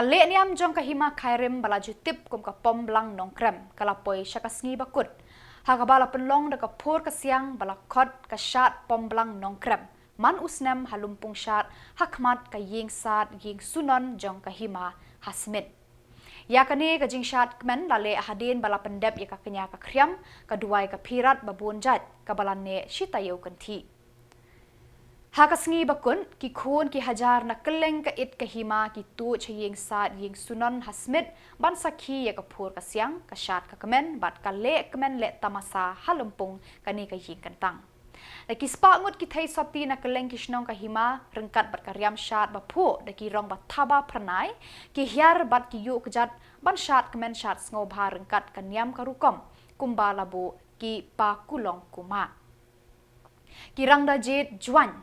Kale niam jong kahima khairim balaju tip kum ka pom blang nong krem kalapoi syakasngi bakut. Hakabala penlong da kapur kasiang bala khot ka shat pom blang nong krem. Man usnem halumpung shat hakmat ka ying sat ying sunon jong kahima hasmit. Yakani ka jing shat kmen lale hadin bala pendep ya ka kenya ka kriam kaduai ka pirat babun jat ka balane shitayo kanthi. Hakasngi bakun ki khun ki hajar na keleng ka it kahima ki tu chaying sat ying sunon hasmit ban sakhi ya kapur ka siang ka shat ka kemen bat ka le kemen le tamasa halumpung kani ka ying kantang. Daki spa ngut ki thai soti na keleng ki shnong kahima rengkat bat ka riam shat ba phu daki rong ba thaba pranai ki hiar bat ki yu kejat ban shat kemen shat sngo bha rengkat ka niam ka rukom kumba labu ki pa kulong kuma. Kirang da jit juan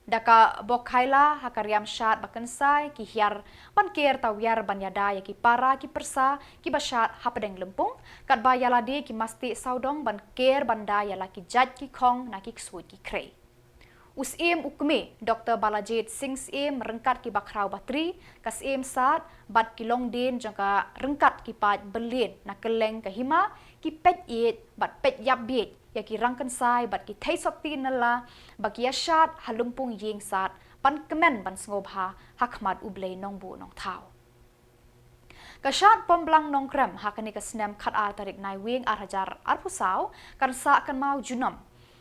daka bokhaila hakariam shat bakansai ki hiar panker tawyar banyada ya ki para ki persa ki bashat hapadeng lempung kat ba yaladi ki masti saudong ban ker banda yala ki jat ki khong na ki ksui ki krei. Usim ukme Dr. Balajit Singh im rengkat ki bakrau batri kas im sat bat ki longdin jangka rengkat ki pat berlin na keleng kahima ki pet it bat pet yap biet ya ki rangkan sai bat ki thai soti nala bagi yashat halumpung ying sat pan kemen ban sngobha hakmat ublei nongbu nong thau. Kashat pomblang nong krem hakani kasnem khat al tarik nai wing arhajar arpusau kan sa kan mau junom.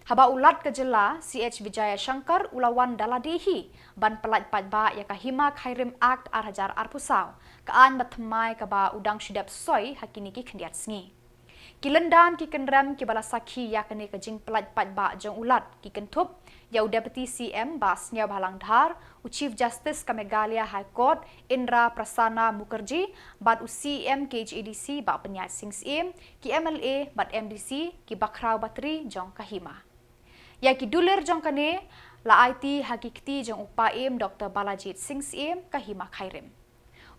Haba ulat kejela CH Vijaya Shankar ulawan daladihi ban pelat padba ya kahima khairim act arhajar arpusau kaan batmai kaba udang shidap soy hakini ki khendiat sngi. Kilendan ki kenram ki bala sakhi yakani kajing pelat padba jong ulat ki kentup ya Deputy CM Basnya Bhalang Dhar Chief Justice ka Meghalaya High Court Indra Prasanna Mukherjee bat CM KHADC ba penyat Singh im ki MLA bat MDC ki bakrau batri jong kahima. Ya ki duler jong kane la IT hakikti jong upaim Dr. Balajit Singh im kahima khairim.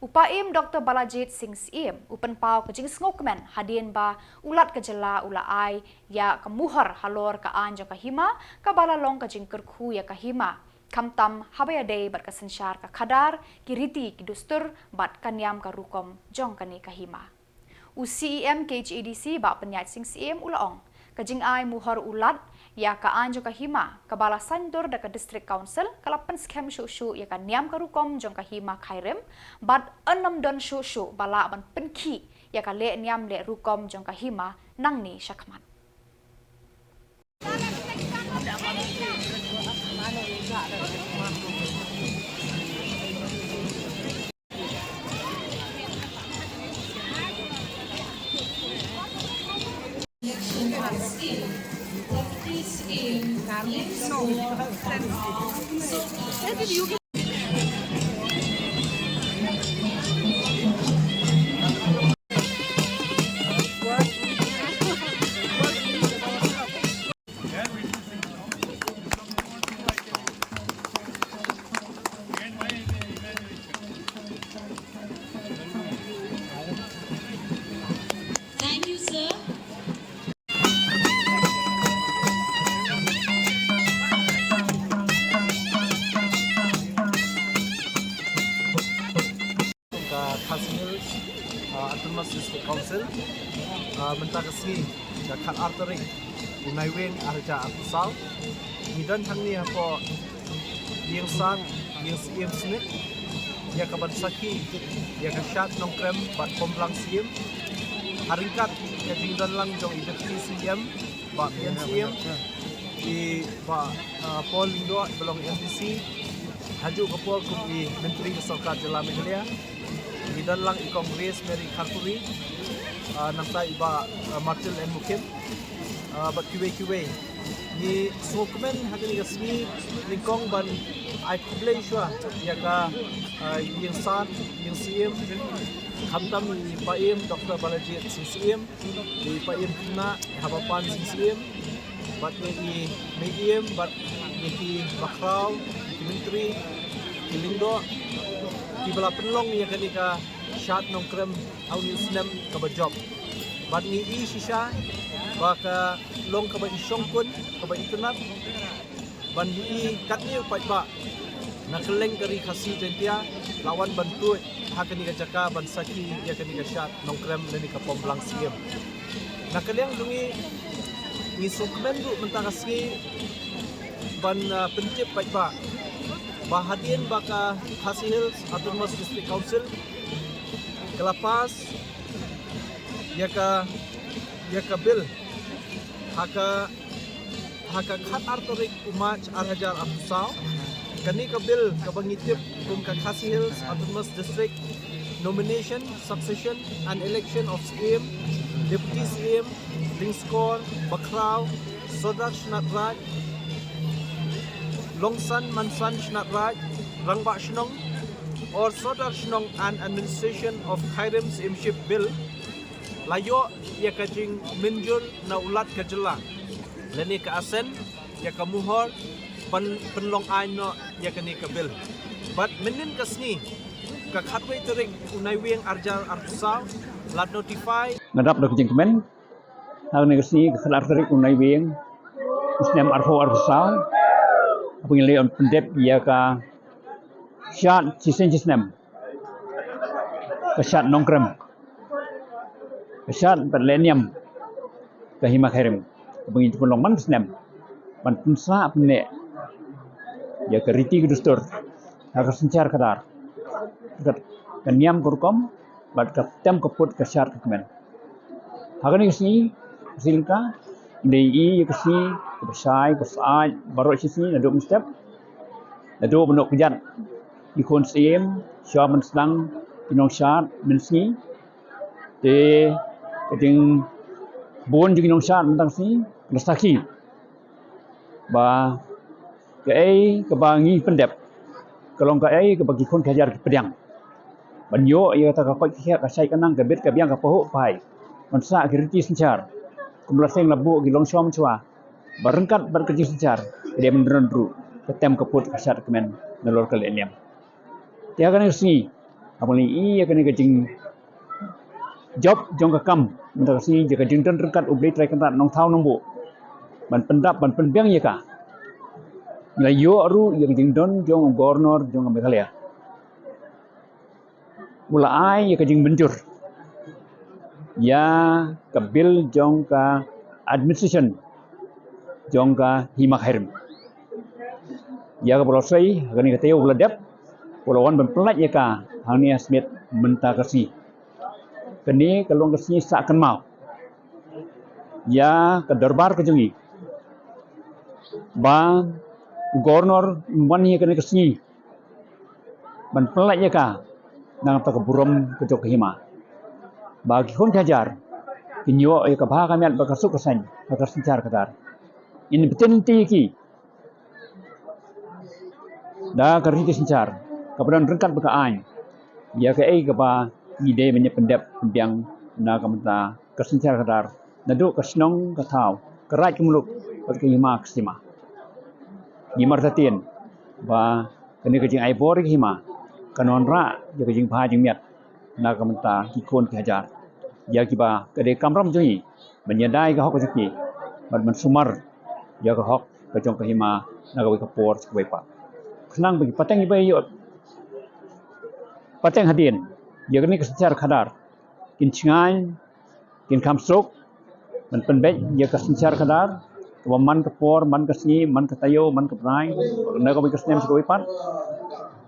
Upaim Dr. Balajit Singh im upen pau kajing ngokmen hadien ba ulat kejela ula ai ya kemuhar halor ka an jong kahima ka balalong kajing kerku ya kahima kamtam habayade bat kasensyar ka khadar kiriti ki dustur bat kanyam ka rukom jong kane kahima. UCEM KHADC ba penyat Singh im ulaong kajing ai muhar ulat ya ka anjo kahima kabala sandur daka district council kalapan scam shu ya ka niam karukom jong kahima khairem bat enam don shu bala ban penki ya ka le niam le rukom jong kahima nangni syakmat. Kasmir Autonomous District Council mentakasi dekat arteri unai wen arja arpusau midan thangni ko yang san yang sim smith ya kaban saki ya kashat nong krem bat pomblang sim haringkat ya jingdan lang jong Deputy CM ba PNCM di ba Polindo belong MDC haju kapol kumpi Menteri Sarkar Jala Meghalaya di dalam Kongres Mary Kharpuri nangta iba Martil and Mukim bat QA ni sokmen hagani gasmi lingkong ban ai kublai shwa ya ka yang san yang CM khamtam ni paim Dr. Balajit Singh di paim na habapan Singh bat ni medium bat ni bakrau menteri Kilindo di bala penlong ya ketika shat nong krem au ni snem ka ba job bat ni I shisha ba ka long ka ba isong kun ka ba internet ban ni kat ni pa ba na keleng kari khasi tentia lawan bantu hakani ka jaka ban saki ya kani ka shat nongkrem leni ka pomblang siem nakaliang dungi ni sukmen du mentaka ski ban pentip baik ba bahadian baka Khasi Hills Autonomous District Council kelapas ya ka bil haka khat artorik umach arhajar afusau kani ka bil ka bangitip kum ka Khasi Hills Autonomous District nomination succession and election of CM deputy CM Lingskor Bakrau Sodar Shnatraj Longsan Mansan Shnatraj Rangba Shnong or Sodar Shnong and administration of Khairim CMship bill layo ya kajing minjur na ulat kajela leni ka asen ya ka muhor penlong aino ya kani ka bil but minin kasni ka khatwe terik unai wieng arjar artusau lat notify ngadap dak jeng kemen hal negasi kelar terik unai wieng usnem arho artusau pengilai on pendep ya ka syat sisnem ka syat nongkrem Kesyat berlenium kahima khairim penginci penlong man snem man punsa pene ya keriti kudustur agar sencar kadar kaniam kurkom bad kaptem kaput kesyat kemen hagan isni silka dei kesi besai besai baru sisi nado mustep nado benok kejat ikon sim syaman sedang inong syat mensi te Keting bon jeng nong syat mentang si lestaki ba kai ke bangi pendep kalong kai ke bagi kon kajar ke pedang banyo ia ta ka koi khia ka sai kanang ke bet ka biang ka poho pai man sa kirti sencar kumlaseng labu gi long syom chwa barengkat bar kerja sencar dia menderon ru ketem keput kasat kemen nelor kal enem dia kan si apali ia kan kejing job jong ka kam mendak si jaga jington rekat ubli trai kan nong thau nong bu ban pendap ban penbiang ya ka na yo ru yang jington jong governor jong Meghalaya mula ai ya ka jing benjur ya ka bil jong ka administration jong ka hima khairim ya ka bolosai gani ka teu bladap polawan ban pelat ya ka hangni asmet mentakasi kini kalong kesini sakan mau ya ke darbar kejengi ba governor wani kena kesini ban pelak ya ka nang ta keburom kejok hima bagi kon kajar kinyo ya ka ba kamiat bakasuk kesan bakar sencar kadar ini betul ki da kariti sencar kemudian rengkat bekain ya ke ai ke ba ide banyak pendep pendiang na kamta kesencar kadar nadu kesnong katau kerat kemuluk bagi hima kesima himar tatin ba kene kejing aibor hima kanon ra ya kejing pha jing miat na kamta kikon kajar ya kiba kede kamram joi menyadai ka hok jeki bad sumar ya ka hok kejong ka hima na ka kapor sebagai pa senang bagi pateng ibai yo pateng hadin ya kini kesencar kadar kin cingai kin kamsuk man penbek ya kesencar kadar man kapor man kesni man ketayo man keprai na ka kesnem sebagai pat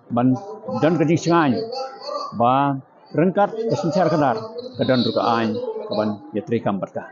man dan kejing cingai ba rengkat kesencar kadar kedan rukaan kaban ya tri kam berkah